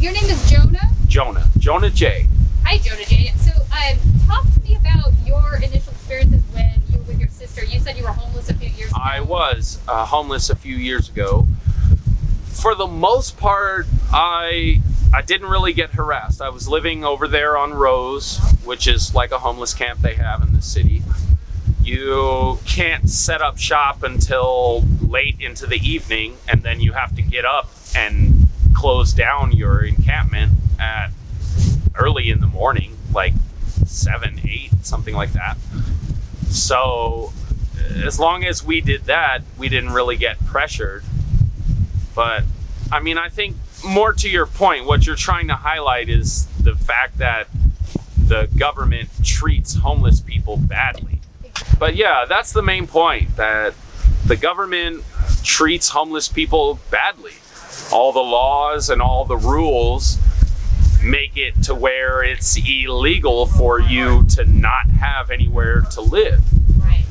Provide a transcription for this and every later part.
your name is Jonah? Jonah Jay. Hi, Jonah Jay. So, talk to me about your initial experiences when you were with your sister. You said you were homeless a few years ago. I was homeless a few years ago. For the most part, I didn't really get harassed. I was living over there on Rose, which is like a homeless camp they have in the city. You can't set up shop until late into the evening, and then you have to get up and close down your encampment at early in the morning, like 7, 8, something like that. So as long as we did that, we didn't really get pressured. But I mean, I think more to your point, what you're trying to highlight is the fact that the government treats homeless people badly. But yeah, that's the main point, that the government treats homeless people badly. All the laws and all the rules make it to where it's illegal for you to not have anywhere to live. Right.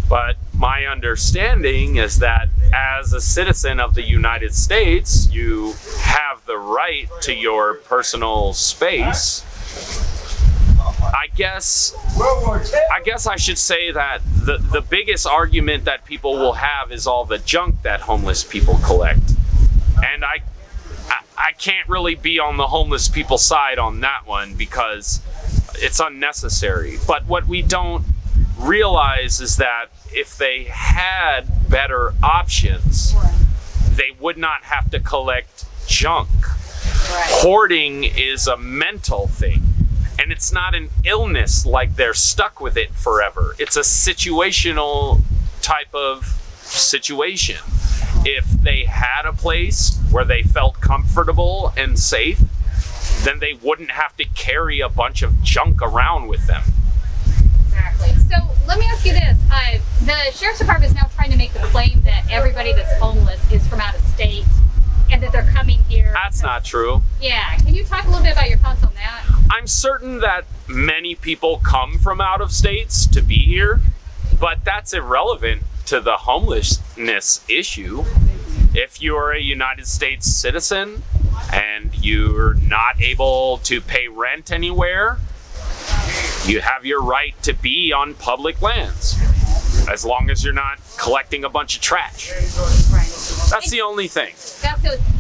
But my understanding is that as a citizen of the United States, you have the right to your personal space. I guess I should say that the biggest argument that people will have is all the junk that homeless people collect. And I can't really be on the homeless people's side on that one because it's unnecessary. But what we don't realize is that if they had better options, they would not have to collect junk. Right. Hoarding is a mental thing. And it's not an illness like they're stuck with it forever. It's a situational type of situation. If they had a place where they felt comfortable and safe, then they wouldn't have to carry a bunch of junk around with them. Exactly. So let me ask you this. The Sheriff's Department is now trying to make the claim that everybody that's homeless is from out of state and that they're coming here. That's not true. Yeah. Can you talk a little bit about your thoughts on that? I'm certain that many people come from out of states to be here, but that's irrelevant to the homelessness issue. If you're a United States citizen and you're not able to pay rent anywhere, you have your right to be on public lands, as long as you're not collecting a bunch of trash. Right. That's the only thing.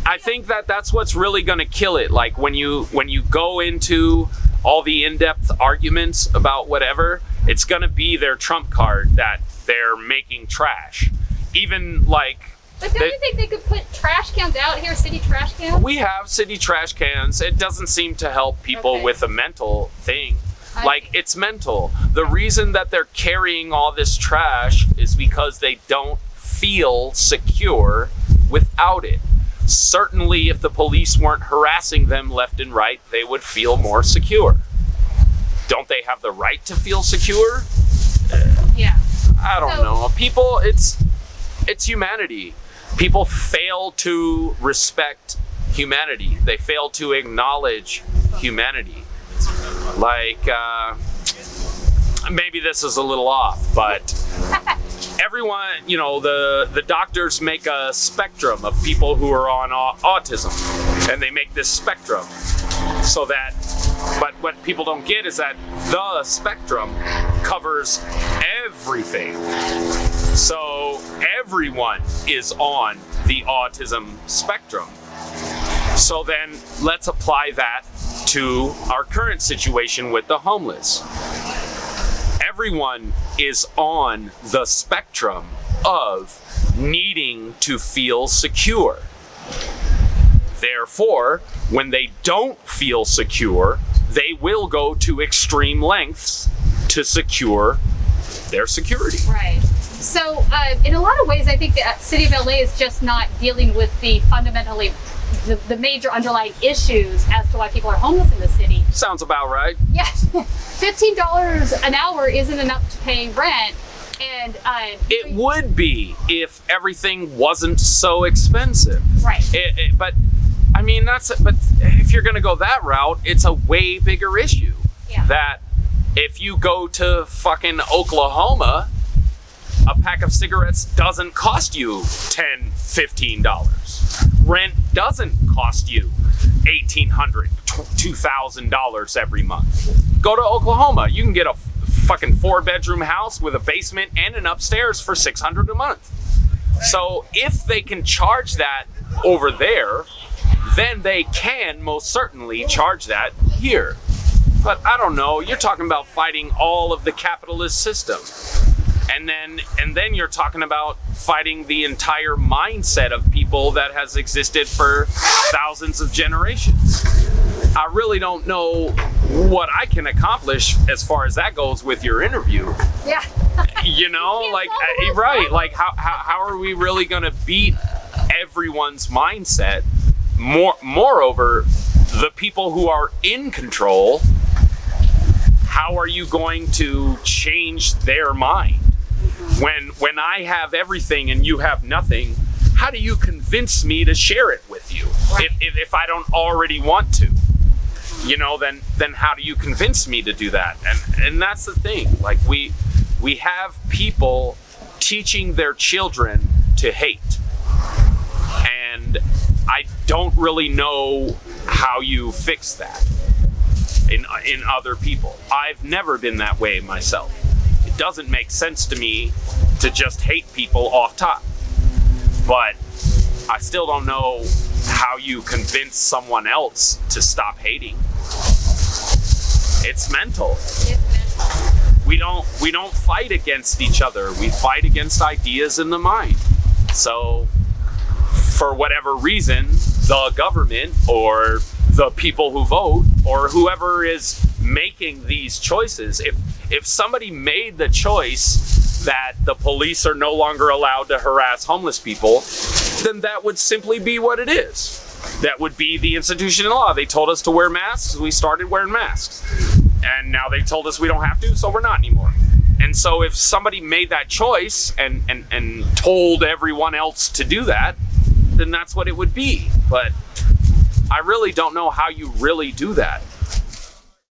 I think that's what's really going to kill it. Like when you go into all the in-depth arguments about whatever, it's going to be their trump card that they're making trash. Even like... But don't you think they could put trash cans out here, city trash cans? We have city trash cans. It doesn't seem to help people with a mental thing. Like, it's mental. The reason that they're carrying all this trash is because they don't feel secure without it. Certainly, if the police weren't harassing them left and right, they would feel more secure. Don't they have the right to feel secure? Yeah. I don't know. People, it's humanity. People fail to respect humanity. They fail to acknowledge humanity. Like, maybe this is a little off, but everyone, the doctors make a spectrum of people who are on autism, and they make this spectrum so that, but what people don't get is that the spectrum covers everything. So everyone is on the autism spectrum. So then let's apply that to our current situation with the homeless. Everyone is on the spectrum of needing to feel secure. Therefore, when they don't feel secure, they will go to extreme lengths to secure their security. Right. So, in a lot of ways, I think the city of LA is just not dealing with the fundamentally the major underlying issues as to why people are homeless in the city. Sounds about right. Yes. $15 an hour isn't enough to pay rent. And it would be if everything wasn't so expensive. Right. But I mean, but if you're going to go that route, it's a way bigger issue. Yeah. That if you go to fucking Oklahoma, a pack of cigarettes doesn't cost you $10, $15. Rent doesn't cost you $1,800, $2,000 every month. Go to Oklahoma, you can get a fucking 4-bedroom house with a basement and an upstairs for $600 a month. So if they can charge that over there, then they can most certainly charge that here. But I don't know, you're talking about fighting all of the capitalist system. And then you're talking about fighting the entire mindset of people that has existed for thousands of generations. I really don't know what I can accomplish as far as that goes with your interview. Yeah. You know, like, right, like how are we really going to beat everyone's mindset? Moreover, the people who are in control, how are you going to change their mind? When I have everything and you have nothing, how do you convince me to share it with you? Right. If I don't already want to, you know, then how do you convince me to do that? And that's the thing. Like we have people teaching their children to hate, and I don't really know how you fix that in other people. I've never been that way myself. It doesn't make sense to me to just hate people off top. But I still don't know how you convince someone else to stop hating. It's mental. We don't fight against each other. We fight against ideas in the mind. So for whatever reason, the government or the people who vote or whoever is making these choices, if somebody made the choice that the police are no longer allowed to harass homeless people, then that would simply be what it is. That would be the institution of law. They told us to wear masks, we started wearing masks. And now they told us we don't have to, so we're not anymore. And so if somebody made that choice and told everyone else to do that, then that's what it would be. But I really don't know how you really do that.